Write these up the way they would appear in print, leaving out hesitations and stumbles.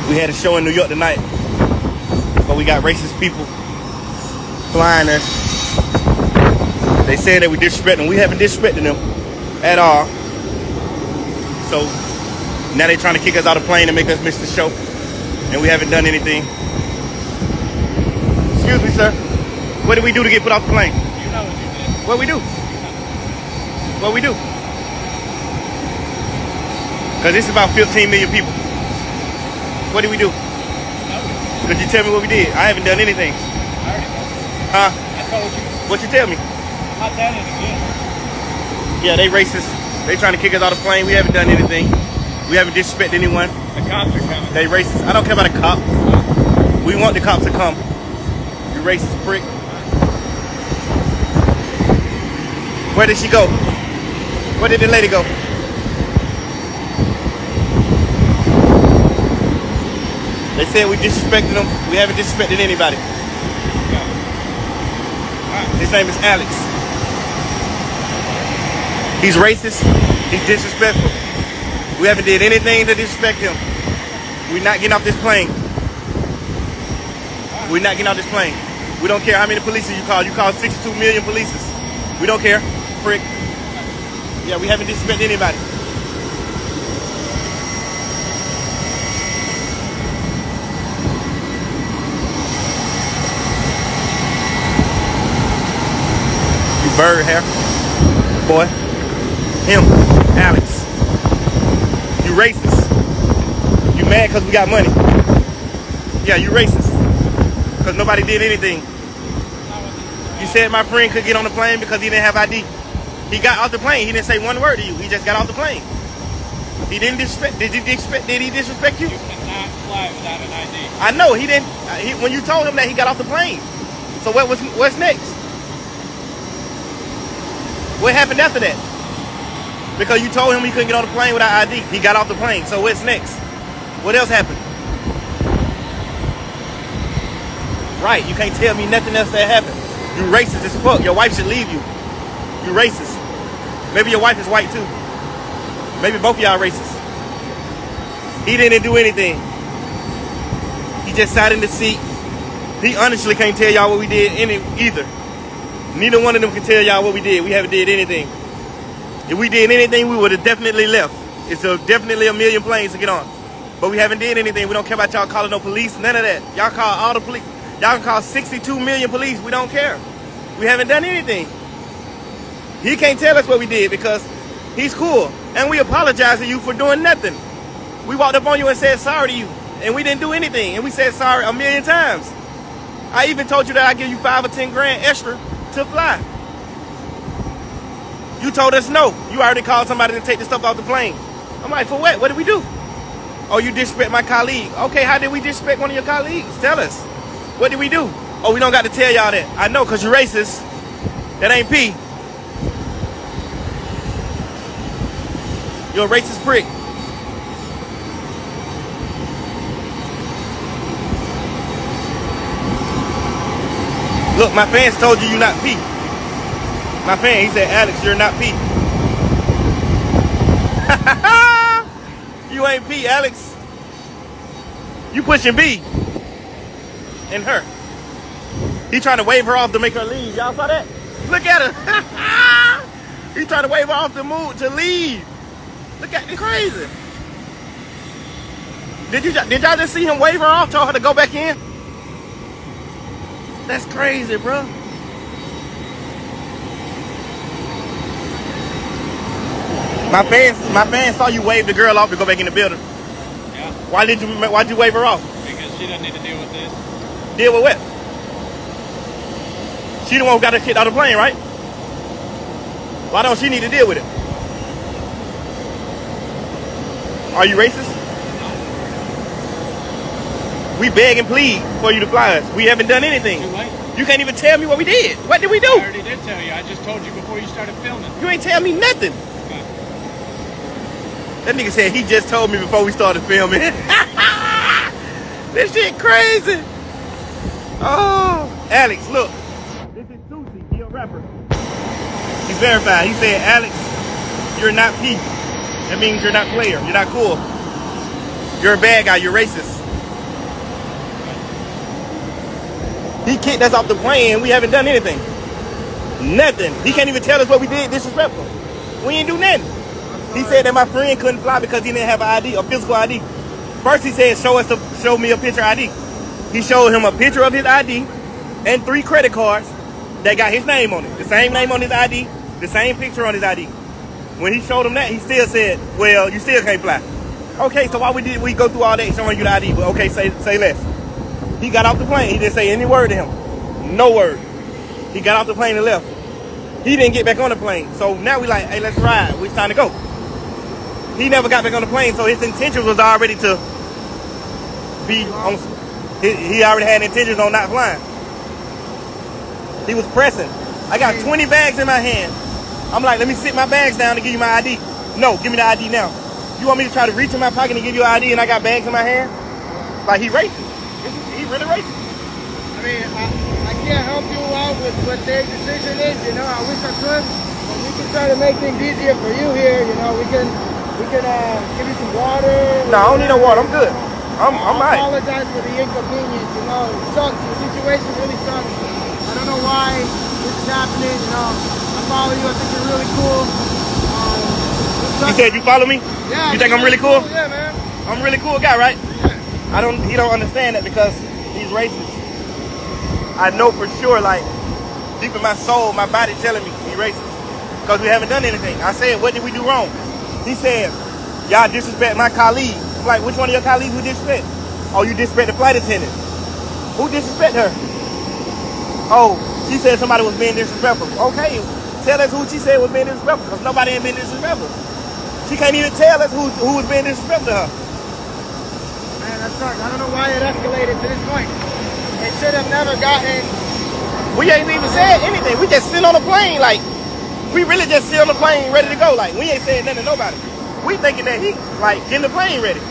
We had a show in New York tonight, but we got racist people flying us. They saying that we disrespect them. We haven't disrespected them at all. So now they trying to kick us out of the plane and make us miss the show, and we haven't done anything. Excuse me, sir. What did we do to get put off the plane? You know what you did. What we do? What we do? Because this is about 15 million people. What did we do? Could you tell me what we did? I haven't done anything. I already know. Huh? I told you. What you tell me? I'm not telling it again. Yeah, they racist. They trying to kick us out of the plane. We haven't done anything. We haven't disrespected anyone. The cops are coming. They racist. I don't care about the cops. We want the cops to come. You racist prick. Where did she go? Where did the lady go? They said we disrespected them. We haven't disrespected anybody. His name is Alex. He's racist. He's disrespectful. We haven't did anything to disrespect him. We're not getting off this plane. We're not getting off this plane. We don't care how many police you call. You call 62 million police. We don't care. Prick. Yeah, we haven't disrespected anybody. Bird hair. Boy. Him. Alex. You racist. You mad because we got money. Yeah, you racist. Because nobody did anything. You said my friend could get on the plane because he didn't have ID. He got off the plane. He didn't say one word to you. He just got off the plane. He didn't disrespect. Did he disrespect you? You cannot fly without an ID. I know. He didn't. When you told him that, he got off the plane. So what's next? What happened after that? Because you told him he couldn't get on the plane without ID. He got off the plane. So what's next? What else happened? Right. You can't tell me nothing else that happened. You racist as fuck. Your wife should leave you. You racist. Maybe your wife is white too. Maybe both of y'all racist. He didn't do anything. He just sat in the seat. He honestly can't tell y'all what we did either. Neither one of them can tell y'all what we did. We haven't did anything. If we did anything, we would have definitely left. It's definitely a million planes to get on. But we haven't did anything. We don't care about y'all calling no police, none of that. Y'all call all the police. Y'all can call 62 million police. We don't care. We haven't done anything. He can't tell us what we did because he's cool. And we apologize to you for doing nothing. We walked up on you and said sorry to you. And we didn't do anything. And we said sorry a million times. I even told you that I'd give you 5 or 10 grand extra to fly. You told us no. You already called somebody to take the stuff off the plane. I'm like, for what? What did we do? Oh, you disrespect my colleague. Okay, how did we disrespect one of your colleagues? Tell us. What did we do? Oh, we don't got to tell y'all that. I know, because you're racist. That ain't P. You're a racist prick. Look, my fans told you you're not P. My fan, he said, Alex, you're not P. You ain't P, Alex. You pushing B. And her. He trying to wave her off to make her leave. Y'all saw that? Look at her. He trying to wave her off to to leave. Look at it, crazy. Did y'all just see him wave her off, told her to go back in? That's crazy, bro. My fans saw you wave the girl off to go back in the building. Yeah. Why'd you wave her off? Because she doesn't need to deal with this. Deal with what? She the one who got her kicked out of the plane, right? Why don't she need to deal with it? Are you racist? We beg and plead for you to fly us. We haven't done anything. Too late. You can't even tell me what we did. What did we do? I already did tell you. I just told you before you started filming. You ain't tell me nothing. Okay. That nigga said he just told me before we started filming. This shit crazy. Oh, Alex, look. This is Susie. He a rapper. He's verified. He said, Alex, you're not P. That means you're not player. You're not cool. You're a bad guy. You're racist. He kicked us off the plane and we haven't done anything. Nothing. He can't even tell us what we did disrespectful. We ain't do nothing. He said that my friend couldn't fly because he didn't have an ID, a physical ID. First he said, show me a picture ID. He showed him a picture of his ID and 3 credit cards that got his name on it. The same name on his ID, the same picture on his ID. When he showed him that, he still said, well, you still can't fly. Okay, so why we go through all that showing you the ID? But okay, say less. He got off the plane. He didn't say any word to him. No word. He got off the plane and left. He didn't get back on the plane. So now we like, hey, let's ride. It's time to go. He never got back on the plane, so his intention was already to be on. He already had intentions on not flying. He was pressing. I got 20 bags in my hand. I'm like, let me sit my bags down to give you my ID. No, give me the ID now. You want me to try to reach in my pocket and give you an ID and I got bags in my hand? Like, he racist. He really racist. I mean, I can't help you out with what their decision is, you know. I wish I could, but we can try to make things easier for you here, you know. We can give you some water. No, I don't need no water. I'm good. I'm I apologize for the inconvenience, you know. It sucks. The situation really sucks. I don't know why this is happening, you know. I follow you. I think you're really cool. You said you follow me? Yeah. You think I'm really cool? Yeah, man. I'm a really cool guy, right? Yeah. He don't understand that because he's racist. I know for sure, like, deep in my soul, my body telling me he's racist. Because we haven't done anything. I said, what did we do wrong? He said, y'all disrespect my colleague. I'm like, which one of your colleagues we disrespect? Oh, you disrespect the flight attendant. Who disrespect her? Oh, she said somebody was being disrespectful. Okay, tell us who she said was being disrespectful, because nobody ain't been disrespectful. She can't even tell us who was being disrespectful to her. Man, that sucks. I don't know why it escalated to this point. It should have never gotten. We ain't even said anything. We just sit on the plane, like, we really just sit on the plane ready to go. Like, we ain't saying nothing to nobody. We thinking that he, like, getting the plane ready.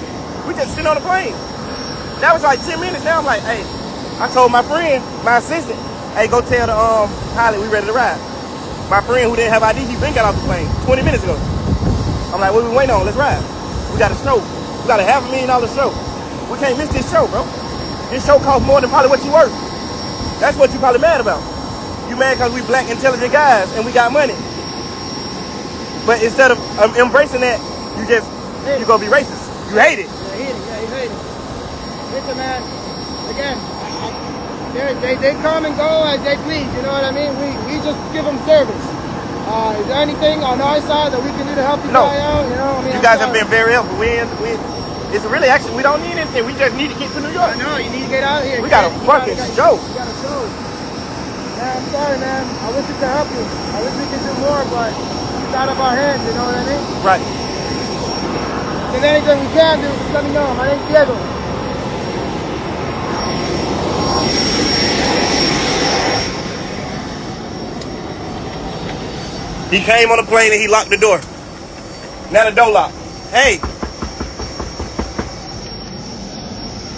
We just sit on the plane. That was like 10 minutes. Now I'm like, hey, I told my friend, my assistant, hey, go tell the pilot we ready to ride. My friend who didn't have ID, he been got off the plane 20 minutes ago. I'm like, what we waiting on? Let's ride. We got a show. We got a $500,000 show. We can't miss this show, bro. This show costs more than probably what you worth. That's what you probably mad about. You mad because we black, intelligent guys and we got money. But instead of embracing that, you gonna be racist. You hate it. Yeah, you hate it. Listen, man, again, they come and go as they please, you know what I mean? We just give them service. Is there anything on our side that we can do to help you guys out? You know, I mean, you guys have been very helpful. It's really actually, we don't need anything. We just need to get to New York. I know, you need to get out of here. We got a fucking show. You got a show. Man, I'm sorry, man. I wish we could help you. I wish we could do more, but it's out of our hands, you know what I mean? Right. If there's anything we can do, just let me know. My name's Diego. He came on the plane and he locked the door. Now the door locked. Hey.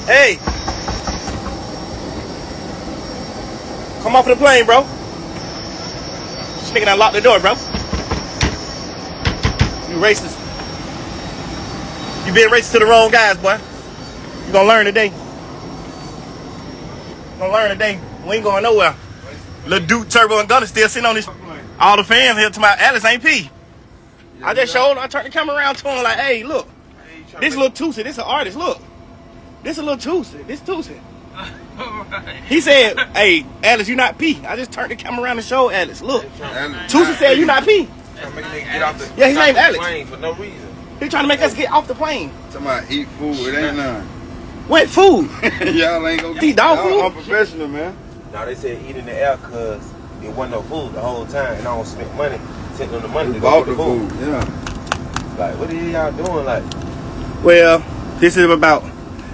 Hey. Come off the plane, bro. This nigga done locked the door, bro. You racist. You being racist to the wrong guys, boy. You gonna learn today. We ain't going nowhere. Lil Duke, Turbo, and Gunna still sitting on this. All the fans here to my Alice ain't P. I just showed him. I turned the camera around to him like, hey, look. This little Tootsie. This an artist. Look. This a little Tootsie. This Tootsie. He said, hey, Alice, you not P. I just turned the camera around and showed Alice. Look. Tootsie said you not P. Yeah, his name Alex. For no reason. He trying to make us get off the plane. Talking about eat food, it ain't none. What food? Y'all ain't gonna Eat dog food? I'm professional, man. Now they said eat in the air because it wasn't no food the whole time, and I don't spend money, sent them the money to go Bought get the the food. food, yeah. Like, what are y'all doing? Like, Well, this is about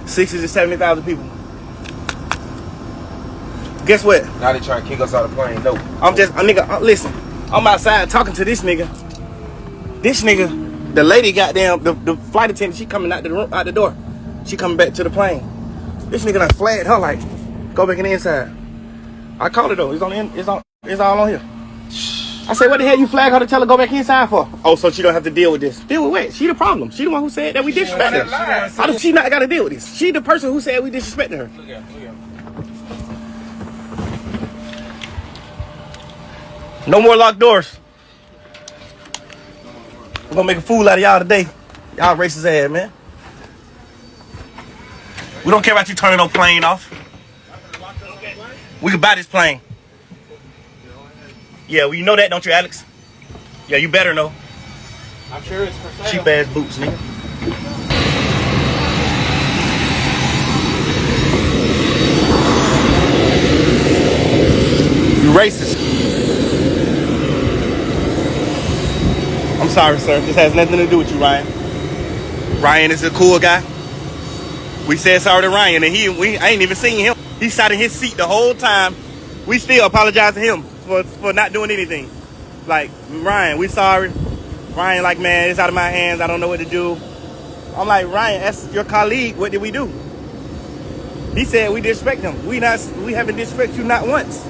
60 to 70,000 people. Guess what? now they trying to kick us out of the plane. No. Listen, I'm outside talking to this nigga. This nigga, the lady goddamn, the flight attendant, she coming out the door. She coming back to the plane. This nigga done flagged her like, go back in the inside. I called her though, it's all on here. I said, what the hell you flag her to tell her go back inside for? Oh, so she don't have to deal with this. Deal with what? She the problem. She the one who said that we disrespected her. How does she not got to deal with this? She the person who said we disrespected her. Look at No more locked doors. We're gonna make a fool out of y'all today. Y'all racist ass, man. We don't care about you turning no plane off. We can buy this plane. Yeah, well, you know that, don't you, Alex? Yeah, you better know. I'm sure it's for sale. Cheap ass boots, nigga. You racist. I'm sorry, sir. This has nothing to do with you, Ryan. Ryan is a cool guy. We said sorry to Ryan, and I ain't even seen him. He sat in his seat the whole time. We still apologize to him for not doing anything. Like, Ryan, we sorry. Ryan, like, man, it's out of my hands. I don't know what to do. I'm like, Ryan, that's your colleague. What did we do? He said we disrespect him. We haven't disrespected you not once.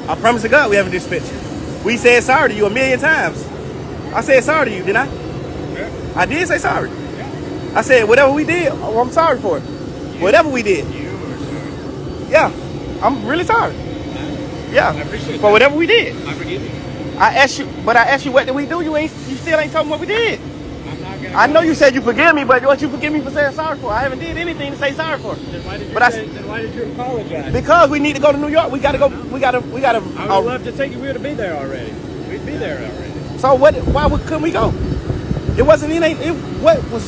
I promise to God we haven't disrespected you. We said sorry to you a million times. I said sorry to you, didn't I? Yeah. I did say sorry. Yeah. I said whatever we did, I'm sorry for it. Whatever we did. You are sorry. Yeah, I'm really sorry. Yeah, I appreciate for that. whatever we did. I forgive you. I asked you what did we do? You still ain't told me what we did. I'm not gonna. I know you said you forgive me, but what you forgive me for saying sorry for? I haven't did anything to say sorry for. Then why did you But then why did you apologize? Because we need to go to New York. We gotta go. We gotta. I would love to take you. We would be there already. We'd be there already. So what? Couldn't we go? It wasn't. What was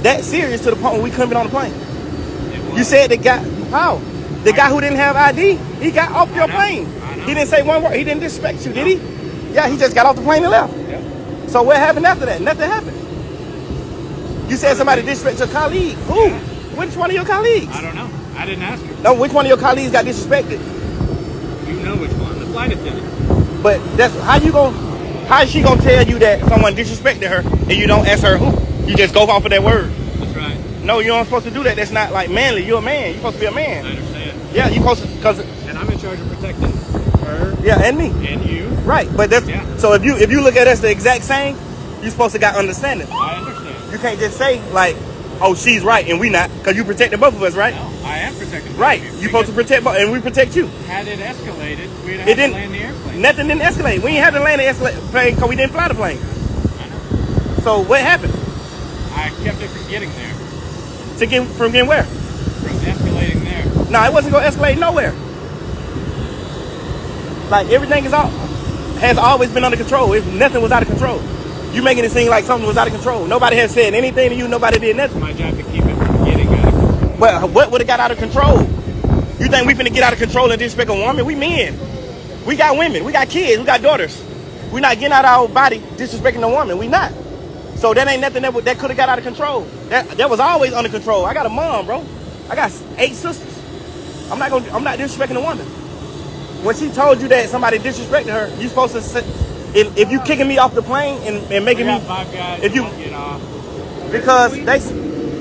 that serious to the point where we couldn't get on the plane? You said the guy. How? The guy who didn't have ID, he got off your plane. I know. He didn't say one word. He didn't disrespect you, did he? Yeah, he just got off the plane and left. Yep. So what happened after that? Nothing happened. You said somebody disrespected your colleague. Who? Yeah. Which one of your colleagues? I don't know. I didn't ask her. No, which one of your colleagues got disrespected? You know which one. The flight attendant. But that's how is she gonna tell you that someone disrespected her and you don't ask her who? You just go off of that word. That's right. No, you aren't supposed to do that. That's not like manly. You're a man. You're supposed to be a I man. understand. Yeah, you're supposed to, cause And I'm in charge of protecting her yeah, and me. and you. Right, but that's Yeah. so if you look at us the exact same, you're supposed to got understanding. I understand. You can't just say like, oh, she's right and we not, cause you protected both of us, right? No, I am protecting Right. you. You supposed to protect both, and we protect you. Had it escalated, we'd have It to didn't. land the airplane. Nothing didn't escalate. We ain't had to land the plane because we didn't fly the plane. I know. So what happened? I kept it from getting there. From getting where? From escalating there. No, it wasn't gonna escalate nowhere. Like everything has always been under control. Nothing was out of control. You making it seem like something was out of control. Nobody has said anything to you. Nobody did nothing. It's my job to keep it from getting out of control. But what would have got out of control? You think we finna get out of control and disrespect a woman? We men. We got women. We got kids. We got daughters. We not getting out of our body disrespecting a woman. We not. So that ain't nothing that could have got out of control. That was always under control. I got a mom, bro. I got 8 sisters. I'm not disrespecting a woman. When she told you that somebody disrespected her, you supposed to say, if you kicking me off the plane and making We me, got 5 guys if you, won't get off. because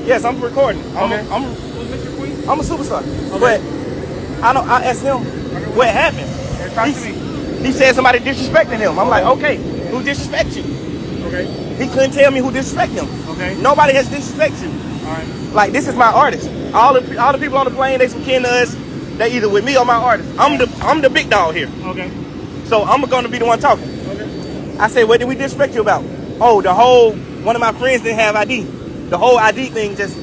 yes, I'm recording. Okay. I'm Was Mr. Queen? I'm a superstar. Okay. But I asked him what happened. Talk to me. He said somebody disrespecting him. I'm like, okay, who disrespect you? Okay. He couldn't tell me who disrespect him. Okay. Nobody has disrespected you. All right. Like, this is my artist. All the people on the plane, they some kin to us. They either with me or my artist. I'm the big dog here. Okay. So I'm gonna be the one talking. Okay. I said, what did we disrespect you about? Oh, one of my friends didn't have ID. The whole ID thing just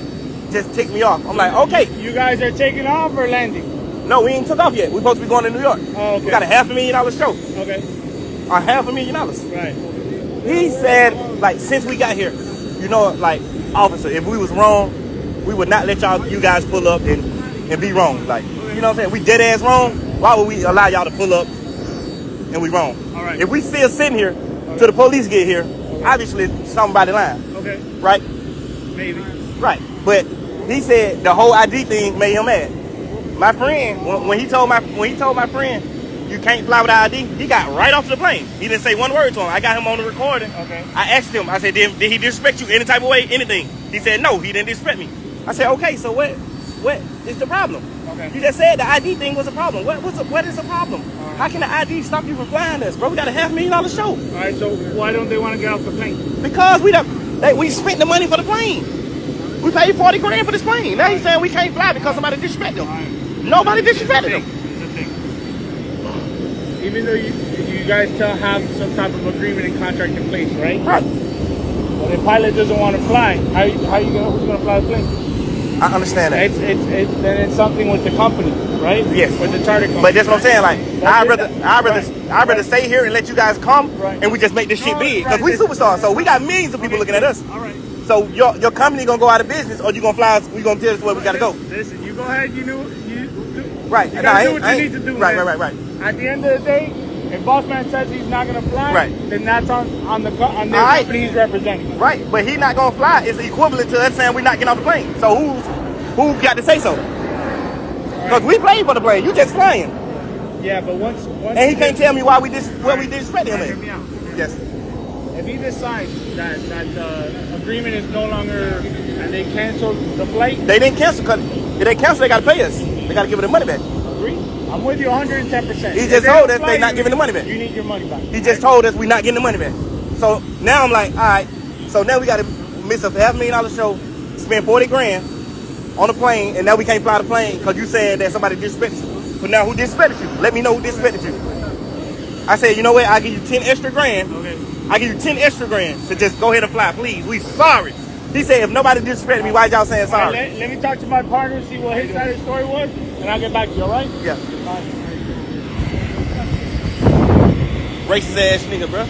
ticked me off. I'm like, okay. You guys are taking off or landing? No, we ain't took off yet. We're supposed to be going to New York. Oh, okay. We got a $500,000 show. Okay. Or $500,000. Right. He said, like, since we got here, you know, like, officer, if we was wrong, we would not let you guys pull up and be wrong. Like, you know what I'm saying? We dead ass wrong. Why would we allow y'all to pull up and we wrong? All right. If we still sitting here till the police get here, obviously somebody lying. Okay. Right? Maybe. Right. But he said the whole ID thing made him mad. My friend, when he told my friend you can't fly without ID, he got right off the plane. He didn't say one word to him. I got him on the recording. Okay. I asked him, I said, did he disrespect you any type of way, anything? He said, no, he didn't disrespect me. I said, okay, so what is the problem? Okay. You just said the ID thing was a problem. What is the problem? How can the ID stop you from flying us, bro? We got a $500,000 show. All right. So why don't they want to get off the plane? Because we spent the money for the plane. We paid $40,000 for this plane. Now he's saying we can't fly because somebody disrespected him. All right. Nobody disrespected him. Here's the thing. Even though you guys still have some type of agreement and contract in place, right? Right. But if pilot doesn't want to fly, who's gonna fly the plane? I understand that. Then it's something with the company, right? Yes. With the charter company. But that's what I'm saying. Like, That's I'd rather stay here and let you guys come, Right. and we just make this shit big. Because Right. we superstars, so we got millions of people looking at us. All right. So your company gonna go out of business, or you gonna fly us? We gonna tell us where we gotta go. Listen, you go ahead. You do. Right. You And gotta do what you need to do. Right. man. Right. At the end of the day, if boss man says he's not gonna fly, Right. then that's on their All right. company he's representing. Right. But he not gonna fly. It's equivalent to us saying we're not getting off the plane. So who got to say so? Because we paid for the plane. You just flying. Yeah, but once And he can't tell me why we disrespect him. Hear me out. Yes. If he decides that the agreement is no longer and they cancel the flight, They didn't cancel. Cause if they cancel, they gotta pay us. They gotta give us the money back. agree. I'm with you 110%. He If just they told don't us fly they not you, giving the money back. You need your money back. He just told us we're not getting the money back. So now I'm like, all right. So now we got to miss a $500,000 show, spend 40 grand on the plane, and now we can't fly the plane because you saying that somebody disrespected you. But now who disrespected you? Let me know who disrespected you. I said, you know what? I'll give you 10 extra grand. Okay. I'll give you 10 extra grand to just go ahead and fly, please. We sorry. He said, if nobody disrespected me, why y'all saying All sorry? right, let me talk to my partner, see what his side of the story was, and I'll get back to you, all right? Yeah. All right. Racist ass nigga, bro.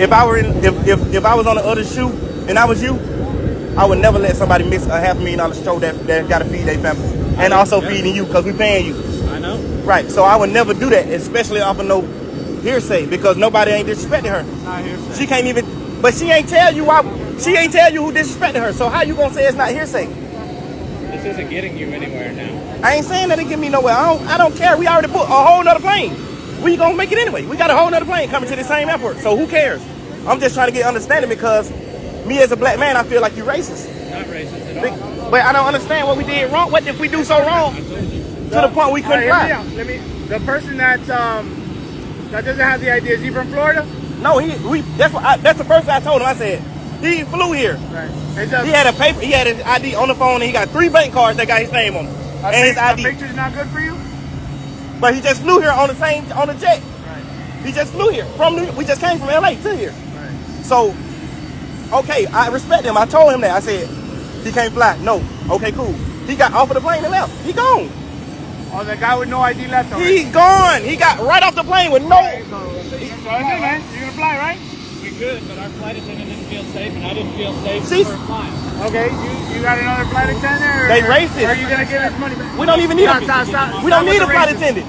If I was on the other shoe and I was you, I would never let somebody miss a $500,000 show that got to feed their family and also feeding you because we paying you. I know. Right. So I would never do that, especially off of no hearsay because nobody ain't disrespecting her. It's not hearsay. She can't even. But she ain't tell you why. She ain't tell you who disrespected her. So how you gonna say it's not hearsay? This isn't getting you anywhere now. I ain't saying that it get me nowhere. I don't care. We already booked a whole nother plane. We gonna make it anyway. We got a whole nother plane coming to the same airport. So who cares? I'm just trying to get understanding because me as a black man, I feel like you racist. Not racist at all. But I don't understand what we did wrong. What did we do so wrong to the point we couldn't All right, fly? hear me out. The person that doesn't have the idea, is he from Florida? No, that's the first I told him. I said he flew here. Right. He had a paper. He had his ID on the phone, and he got 3 bank cards that got his name on them and his A ID. picture's not good for you? But he just flew here on the jet. Right. He just flew here we just came from LA to here. Right. So, okay, I respect him. I told him that. I said, he can't fly. No. Okay, cool. He got off of the plane and left. He gone. Oh, the guy with no ID left on He gone. He got right off the plane with no. man. You're gonna fly, right? We could, but our flight attendant didn't feel safe, and I didn't feel safe See? for flying. Okay, you got another flight attendant? Or, They racist. Or are you gonna give his money back? We don't even need a. Stop We don't with need a the flight racist. attendant.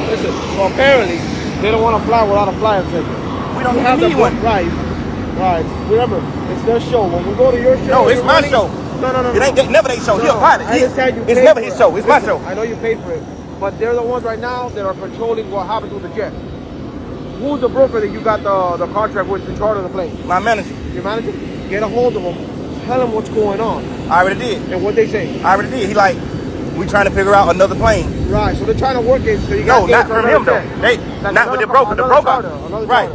Listen, so apparently they don't want to fly without a flight attendant. We don't have even need one. Right. Right. Remember, it's their show. When we go to your show, No, it's your my money- show. No. It ain't never their show. He a No, pilot. I understand you It's paid never for his it. show. It's my Listen, show. I know you paid for it, but they're the ones right now that are controlling what happens with the jet. Who's the broker that you got the contract with to charter the plane? My manager. Your manager? Get a hold of them. Tell them what's going on I already did. and what they say. I already did. He like, we trying to figure out another plane. Right. So they're trying to work it. So you No, got not from him though. They not with the broker. The broker, right?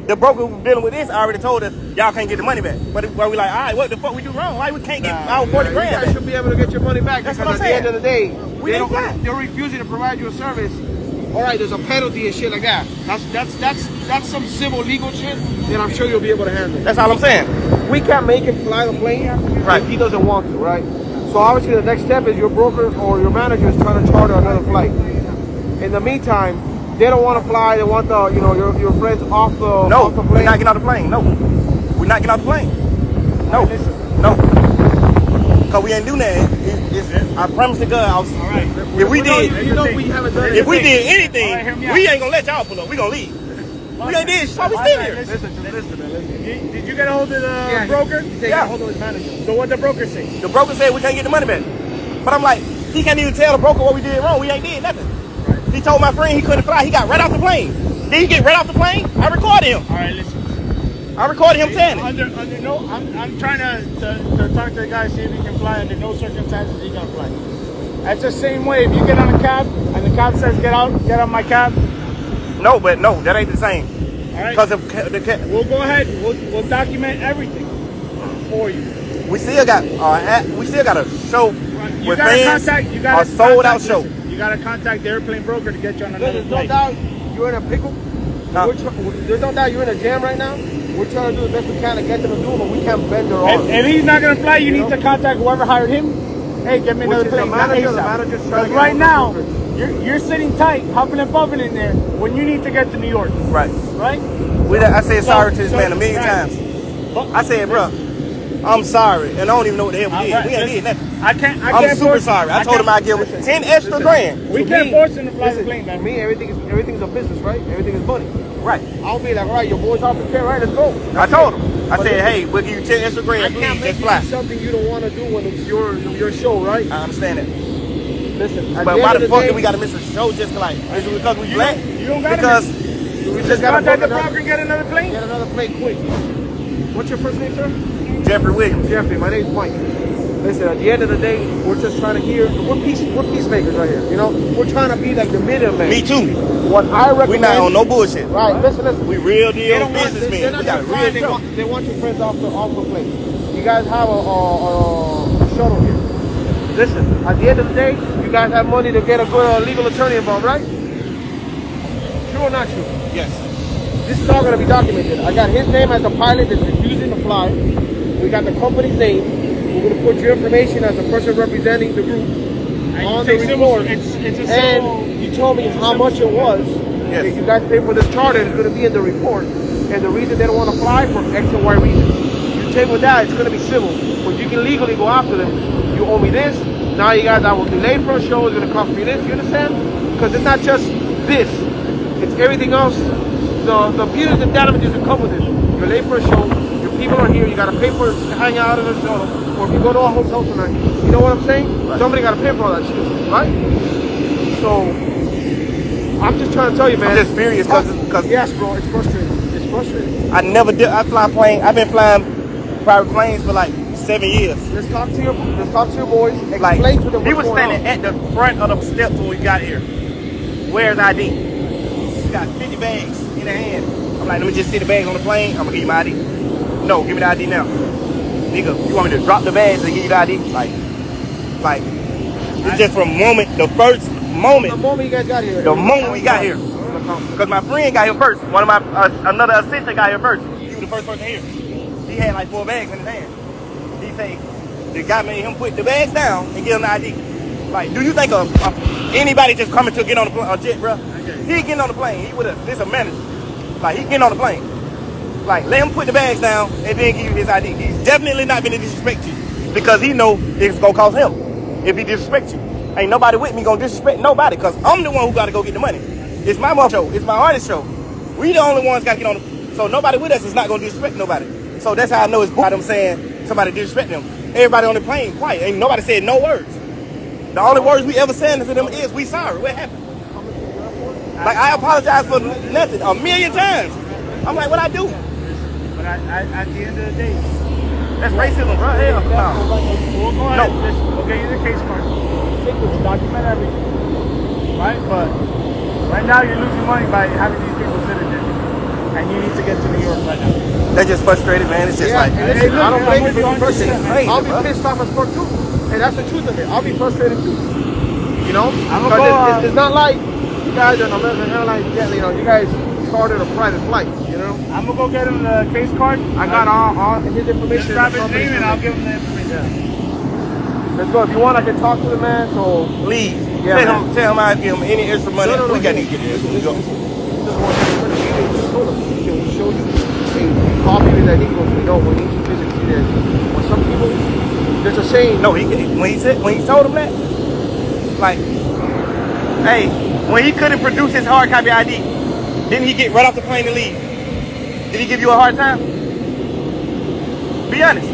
The broker who dealing with this already told us y'all can't get the money back. But we like, all right, what the fuck we do wrong? Why we can't get our 40 You grand guys back? should be able to get your money back That's because what at I'm the end of the day, We ain't got. they're refusing to provide you a service. All right, there's a penalty and shit like that. That's some civil legal shit that I'm sure you'll be able to handle. That's all I'm saying. We can't make him fly the plane Right. if he doesn't want to, right? So obviously the next step is your broker or your manager is trying to charter another flight. In the meantime, they don't want to fly. They want your friends off the No, off the we're plane. not getting off the plane. No, we're not getting off the plane. No, no. Cause we ain't do that. I promise to God, All right. if we did, You know we haven't done if we anything. did anything, All right, hear me out. we ain't gonna let y'all pull up. We gonna leave. We ain't did. So we still here. Did you get a hold of the broker? He said Yeah. hold on his manager. So what the broker say? The broker said we can't get the money back. But I'm like, he can't even tell the broker what we did wrong. We ain't did nothing. He told my friend he couldn't fly. He got right off the plane. Did he get right off the plane? I recorded him. All right, listen. I recorded him saying it. Under no, I'm trying to talk to the guy, see if he can fly. Under no circumstances he gonna fly. That's the same way. If you get on a cab and the cab says get on my cab. No, that ain't the same. All right. Because of the We'll go ahead. We'll document everything for you. We still got a show You with gotta fans. contact. You gotta A sold out show. listen, you gotta contact the airplane broker to get you on another There's no flight. doubt you're in a pickle. Huh? There's no doubt you're in a jam right now. We're trying to do the best we can to get them to do it, but we can't bend their arms. If he's not gonna fly, you You need know? to contact whoever hired him. Hey, get me another Which is the plane. Not manager. ASAP. The manager's trying to Because get right hold now, of the you're sitting tight, huffing and puffing in there when you need to get to New York. Right. Right? I said sorry to this man a million right. times. But- I said, bro, I'm sorry, and I don't even know what the hell we did. Right, We ain't listen, did nothing. I can't I'm super force- sorry. I told him I'd give him 10 extra grand. We To can't me- force him to fly the Listen, plane, man. For me, everything's a business, right? Everything is money. Right. I'll be like, all right, your boy's off the chair, right? Let's go. I told him. I But said, listen, hey, we'll give you 10 extra I grand, can't please, make just you fly. do something you don't want to do when it's your show, right? I understand that. Listen, at But the why end the of fuck day, did we gotta miss a show just like, is it because we black? You don't gotta Because we Just gotta contact the book broker and get another plane. Get another plane quick. What's your first name, sir? Jeffrey Williams. Jeffrey. My name's Mike. Listen, at the end of the day, we're just trying to hear. We're peacemakers right here. You know, we're trying to be like the middleman. Me too. What I recommend. We not on no bullshit. Right. Listen. We real They deal don't want. They're businessmen. not We got a gonna fly. real They show. want your friends off the plane. You guys have a shuttle here. Listen, at the end of the day, you guys have money to get a good legal attorney involved, right? True or not true? Yes. This is all going to be documented. I got his name as the pilot that's refusing to fly. We got the company's name. We're going to put your information as a person representing the group on the report. It's a civil. And you told me how much it was. Yes. That you guys paid for this charter. It's going to be in the report. And the reason they don't want to fly for X and Y reason. You take with that, it's going to be civil. But you can legally go after them. You owe me this. Now you guys, I was delayed for a show. It's going to cost me this. You understand? Because it's not just this. It's everything else. The beauty and damages that come with it. You're late for a show. Your people are here. You got to pay for to hang out in a shuttle. Or if you go to a hotel tonight. You know what I'm saying? Right. Somebody got to pay for all that shit. Right? So, I'm just trying to tell you, man. I'm just furious because yes, bro. It's frustrating. It's frustrating. I never did. I fly plane. I've been flying private planes for like 7 years. Let's talk to your boys. Explain Like, to them he what's was going standing on. at the front of the steps when we got here. Where's ID? He got 50 bags in the hand. I'm like, let me just see the bags on the plane. I'm gonna give you my ID. No, give me the ID now. Nigga, you want me to drop the bags and give you the ID? Like, it's just from the first moment. The moment you guys got here. The moment we got here. Because my friend got here first. One of my, another assistant got here first. He was the first person here. He had like 4 bags in his hand. He said, the guy made him put the bags down and give him the ID. Like, do you think anybody just coming to get on a jet, bro? He getting on the plane. He with this a manager. Like, he getting on the plane. Like, let him put the bags down and then give you his ID. He's definitely not gonna disrespect you because he know it's gonna cost him if he disrespect you. Ain't nobody with me gonna disrespect nobody because I'm the one who gotta go get the money. It's my mom show. It's my artist show. We the only ones gotta get on the. So nobody with us is not gonna disrespect nobody. So that's how I know it's by them saying somebody disrespect them. Everybody on the plane quiet. Ain't nobody said no words. The only words we ever said to them is we sorry. What happened? Like, I apologize for nothing 1,000,000 times. I'm like, what I do? But at the end of the day, That's racism, bro. Hell no. we'll go ahead. No. We'll get you the case card. Take with you, document everything. Right? But right now you're losing money by having these people sitting there. And you need to get to New York right now. They're just frustrated, man. It's just like, and listen, I don't blame you for being frustrated. Crazy, I'll be bro. pissed off as fuck too. And that's the truth of it. I'll be frustrated too. You know? I'm gonna Because go, it's not like you guys are an American Airlines, you guys chartered a private flight, you know? I'm gonna go get him the case card. I got all his information. Just grab his name and I'll give him the information. Yeah. Let's go. If you want, I can talk to the man. So please, Yeah, tell him I'll give him any extra money. No, we got to he- get there. he just wants to show them. He can show you a copy that he goes, when he visits you there. When some people, there's a saying. No, when he told him that, like, hey, when he couldn't produce his hard copy ID, didn't he get right off the plane and leave? Did he give you a hard time? Be honest.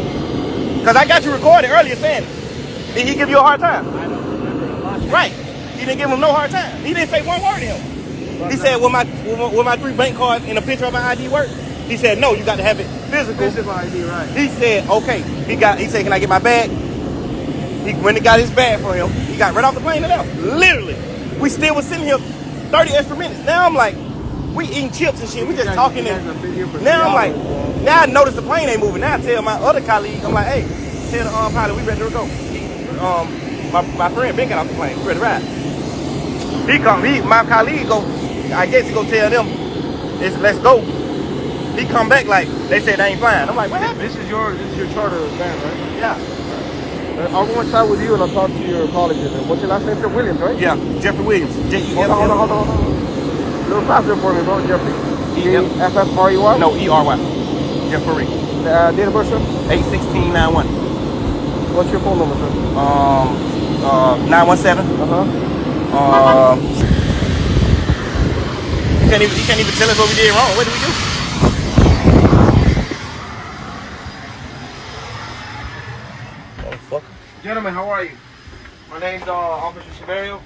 Because I got you recorded earlier saying it. Did he give you a hard time? I don't remember. Right. He didn't give him no hard time. He didn't say one word to him. He said, will my 3 bank cards and a picture of my ID work? He said, no, you got to have it physical. This is my ID, right? He said, okay. He said, can I get my bag? When he got his bag for him, he got right off the plane and left. Literally. We still was sitting here 30 extra minutes. Now I'm like, we eating chips and shit. We just talking. And now I'm like, now I notice the plane ain't moving. Now I tell my other colleague, I'm like, hey, tell the pilot we ready to go. My friend Ben got off the plane. We ready to ride. My colleague go. I guess he go tell them, let's go. He come back like they said they ain't flying. I'm like, what happened? This is your charter van, right? Yeah. I'll go inside with you and I'll talk to your colleagues. What's your last name? Sir? Williams, right? Yeah, Jeffrey Williams. Hold on. A little faster for me, bro. Jeffrey. Jeffrey? No, ERY. Jeffrey. Date of birth, sir? 8/16/91. What's your phone number, sir? 917. He can't even tell us what we did wrong. What did we do? Gentlemen, how are you? My name's Officer Severio.